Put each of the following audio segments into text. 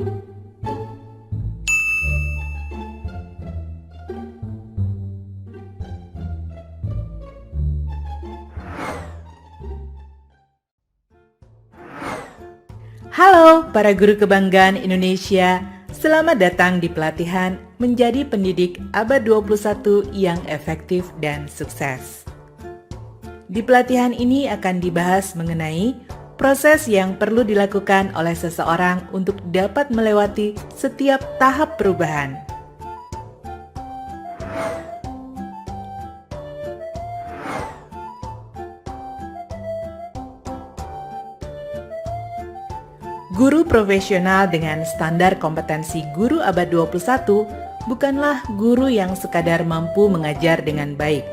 Halo para guru kebanggaan Indonesia, selamat datang di pelatihan Menjadi Pendidik Abad 21 yang Efektif dan Sukses. Di pelatihan ini akan dibahas mengenai proses yang perlu dilakukan oleh seseorang untuk dapat melewati setiap tahap perubahan. Guru profesional dengan standar kompetensi guru abad 21 bukanlah guru yang sekadar mampu mengajar dengan baik.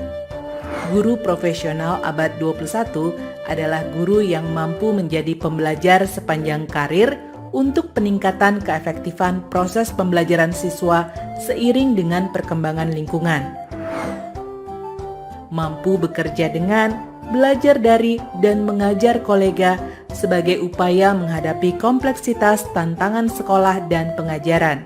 Guru profesional abad 21 adalah guru yang mampu menjadi pembelajar sepanjang karir untuk peningkatan keefektifan proses pembelajaran siswa seiring dengan perkembangan lingkungan. Mampu bekerja dengan, belajar dari, dan mengajar kolega sebagai upaya menghadapi kompleksitas tantangan sekolah dan pengajaran.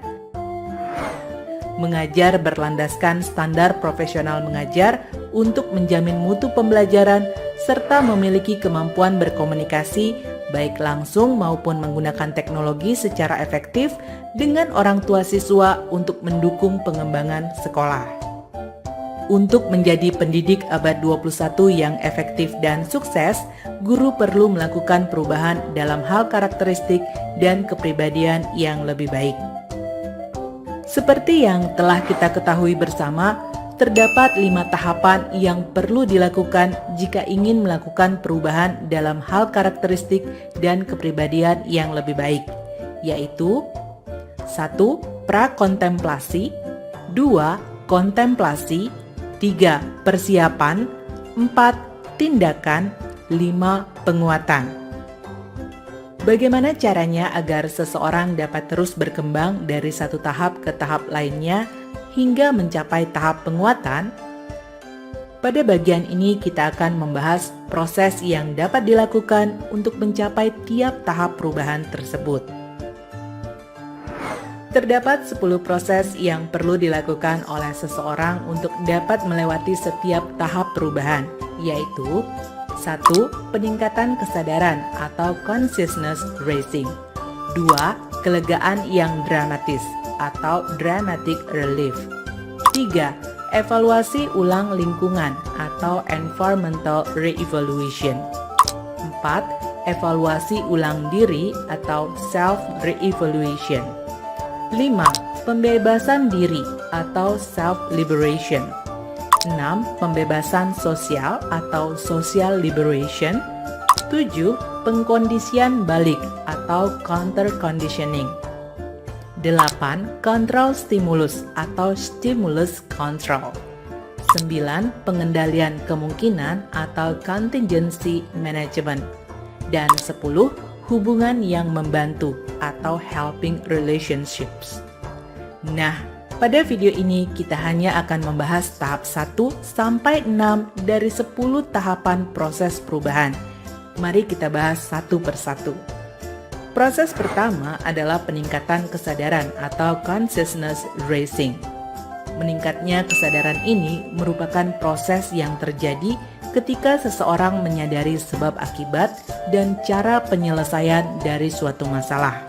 Mengajar berlandaskan standar profesional mengajar untuk menjamin mutu pembelajaran serta memiliki kemampuan berkomunikasi baik langsung maupun menggunakan teknologi secara efektif dengan orang tua siswa untuk mendukung pengembangan sekolah. Untuk menjadi pendidik abad 21 yang efektif dan sukses, guru perlu melakukan perubahan dalam hal karakteristik dan kepribadian yang lebih baik. Seperti yang telah kita ketahui bersama, terdapat 5 tahapan yang perlu dilakukan jika ingin melakukan perubahan dalam hal karakteristik dan kepribadian yang lebih baik, yaitu 1. Prakontemplasi, 2. Kontemplasi, 3. Persiapan, 4. Tindakan, 5. Penguatan. Bagaimana caranya agar seseorang dapat terus berkembang dari satu tahap ke tahap lainnya hingga mencapai tahap penguatan? Pada bagian ini kita akan membahas proses yang dapat dilakukan untuk mencapai tiap tahap perubahan tersebut. Terdapat 10 proses yang perlu dilakukan oleh seseorang untuk dapat melewati setiap tahap perubahan, yaitu 1. Peningkatan kesadaran atau consciousness raising. 2. Kelegaan yang dramatis atau dramatic relief. 3. Evaluasi ulang lingkungan atau environmental re-evaluation. 4. Evaluasi ulang diri atau self-re-evaluation. 5. Pembebasan diri atau self-liberation. 6. Pembebasan sosial atau social liberation. 7. Pengkondisian balik atau counter conditioning. 8. Kontrol stimulus atau stimulus control. 9. Pengendalian kemungkinan atau contingency management. Dan 10. Hubungan yang membantu atau helping relationships. Nah, pada video ini kita hanya akan membahas tahap 1 sampai 6 dari 10 tahapan proses perubahan. Mari kita bahas satu persatu. Proses pertama adalah peningkatan kesadaran atau consciousness raising. Meningkatnya kesadaran ini merupakan proses yang terjadi ketika seseorang menyadari sebab akibat dan cara penyelesaian dari suatu masalah.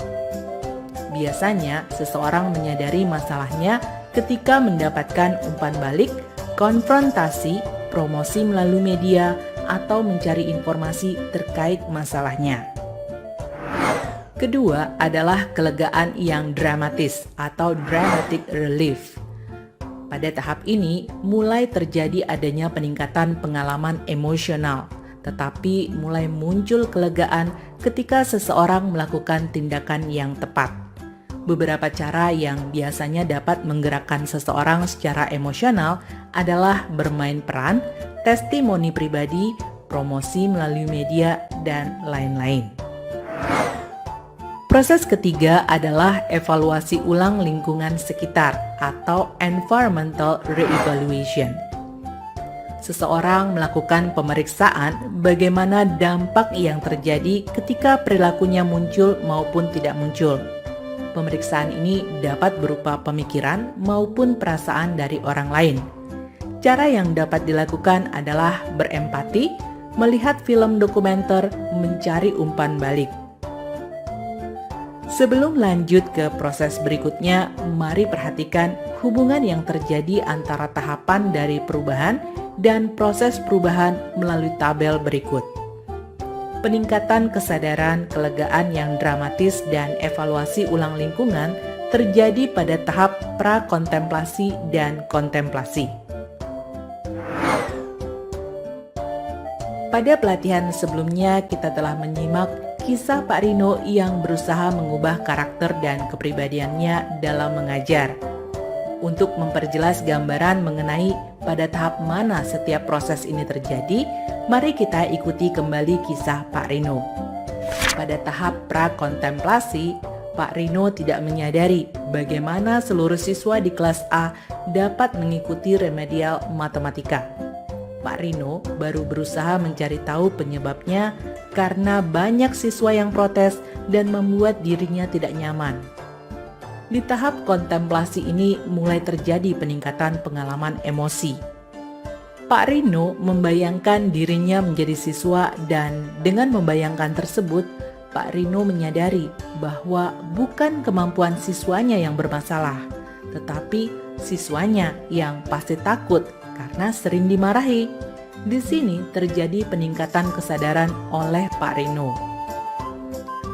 Biasanya, seseorang menyadari masalahnya ketika mendapatkan umpan balik, konfrontasi, promosi melalui media, atau mencari informasi terkait masalahnya. Kedua adalah kelegaan yang dramatis atau dramatic relief. Pada tahap ini, mulai terjadi adanya peningkatan pengalaman emosional, tetapi mulai muncul kelegaan ketika seseorang melakukan tindakan yang tepat. Beberapa cara yang biasanya dapat menggerakkan seseorang secara emosional adalah bermain peran, testimoni pribadi, promosi melalui media, dan lain-lain. Proses ketiga adalah evaluasi ulang lingkungan sekitar atau environmental re-evaluation. Seseorang melakukan pemeriksaan bagaimana dampak yang terjadi ketika perilakunya muncul maupun tidak muncul. Pemeriksaan ini dapat berupa pemikiran maupun perasaan dari orang lain. Cara yang dapat dilakukan adalah berempati, melihat film dokumenter, mencari umpan balik. Sebelum lanjut ke proses berikutnya, mari perhatikan hubungan yang terjadi antara tahapan dari perubahan dan proses perubahan melalui tabel berikut. Peningkatan kesadaran, kelegaan yang dramatis, dan evaluasi ulang lingkungan terjadi pada tahap prakontemplasi dan kontemplasi. Pada pelatihan sebelumnya, kita telah menyimak kisah Pak Rino yang berusaha mengubah karakter dan kepribadiannya dalam mengajar. Untuk memperjelas gambaran mengenai pada tahap mana setiap proses ini terjadi, mari kita ikuti kembali kisah Pak Rino. Pada tahap prakontemplasi, Pak Rino tidak menyadari bagaimana seluruh siswa di kelas A dapat mengikuti remedial matematika. Pak Rino baru berusaha mencari tahu penyebabnya karena banyak siswa yang protes dan membuat dirinya tidak nyaman. Di tahap kontemplasi ini mulai terjadi peningkatan pengalaman emosi. Pak Rino membayangkan dirinya menjadi siswa dan dengan membayangkan tersebut, Pak Rino menyadari bahwa bukan kemampuan siswanya yang bermasalah, tetapi siswanya yang pasti takut karena sering dimarahi. Di sini terjadi peningkatan kesadaran oleh Pak Rino.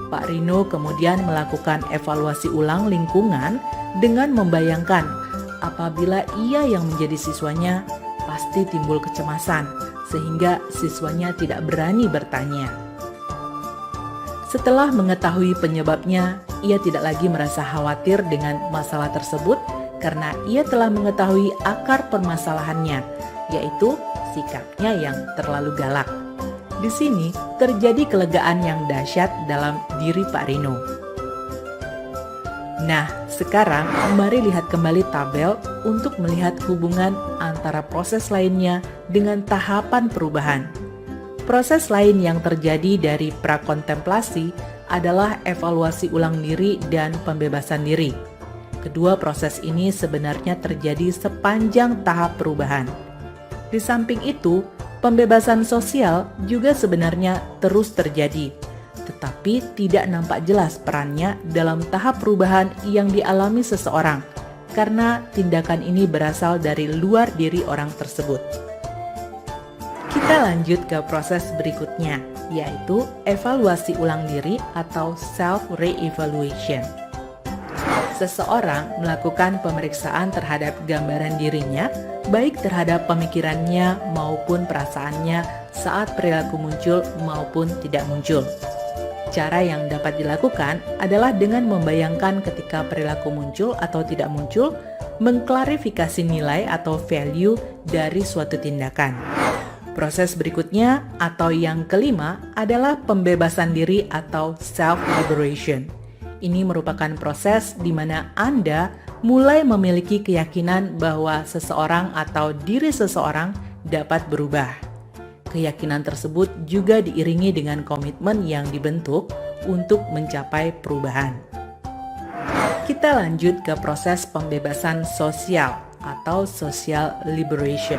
Pak Rino kemudian melakukan evaluasi ulang lingkungan dengan membayangkan apabila ia yang menjadi siswanya pasti timbul kecemasan sehingga siswanya tidak berani bertanya. Setelah mengetahui penyebabnya, ia tidak lagi merasa khawatir dengan masalah tersebut karena ia telah mengetahui akar permasalahannya, yaitu sikapnya yang terlalu galak. Di sini terjadi kelegaan yang dahsyat dalam diri Pak Rino. Nah, sekarang mari lihat kembali tabel untuk melihat hubungan antara proses lainnya dengan tahapan perubahan. Proses lain yang terjadi dari prakontemplasi adalah evaluasi ulang diri dan pembebasan diri. Kedua proses ini sebenarnya terjadi sepanjang tahap perubahan. Di samping itu, pembebasan sosial juga sebenarnya terus terjadi, tetapi tidak nampak jelas perannya dalam tahap perubahan yang dialami seseorang, karena tindakan ini berasal dari luar diri orang tersebut. Kita lanjut ke proses berikutnya, yaitu evaluasi ulang diri atau self-re-evaluation. Seseorang melakukan pemeriksaan terhadap gambaran dirinya, baik terhadap pemikirannya maupun perasaannya saat perilaku muncul maupun tidak muncul. Cara yang dapat dilakukan adalah dengan membayangkan ketika perilaku muncul atau tidak muncul, mengklarifikasi nilai atau value dari suatu tindakan. Proses berikutnya atau yang kelima adalah pembebasan diri atau self-liberation. Ini merupakan proses di mana Anda mulai memiliki keyakinan bahwa seseorang atau diri seseorang dapat berubah. Keyakinan tersebut juga diiringi dengan komitmen yang dibentuk untuk mencapai perubahan. Kita lanjut ke proses pembebasan sosial atau social liberation.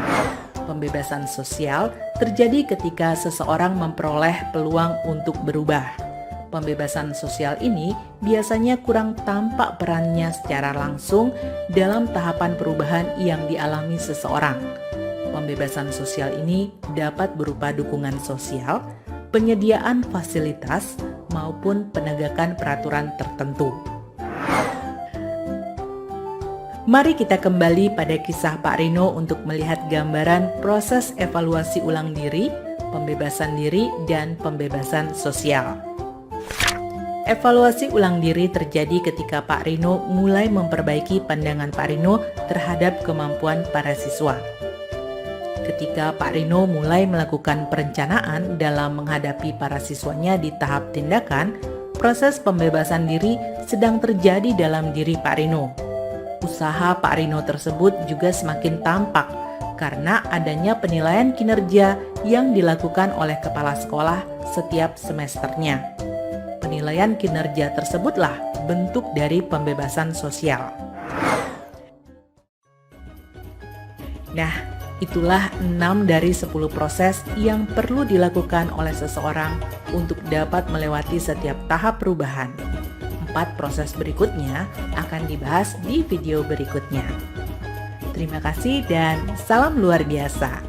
Pembebasan sosial terjadi ketika seseorang memperoleh peluang untuk berubah. Pembebasan sosial ini biasanya kurang tampak perannya secara langsung dalam tahapan perubahan yang dialami seseorang. Pembebasan sosial ini dapat berupa dukungan sosial, penyediaan fasilitas, maupun penegakan peraturan tertentu. Mari kita kembali pada kisah Pak Rino untuk melihat gambaran proses evaluasi ulang diri, pembebasan diri, dan pembebasan sosial. Evaluasi ulang diri terjadi ketika Pak Rino mulai memperbaiki pandangan Pak Rino terhadap kemampuan para siswa. Ketika Pak Rino mulai melakukan perencanaan dalam menghadapi para siswanya di tahap tindakan, proses pembebasan diri sedang terjadi dalam diri Pak Rino. Usaha Pak Rino tersebut juga semakin tampak karena adanya penilaian kinerja yang dilakukan oleh kepala sekolah setiap semesternya. penilaian kinerja tersebutlah bentuk dari pembebasan sosial. Nah, itulah 6 dari 10 proses yang perlu dilakukan oleh seseorang untuk dapat melewati setiap tahap perubahan. 4 proses berikutnya akan dibahas di video berikutnya. Terima kasih dan salam luar biasa.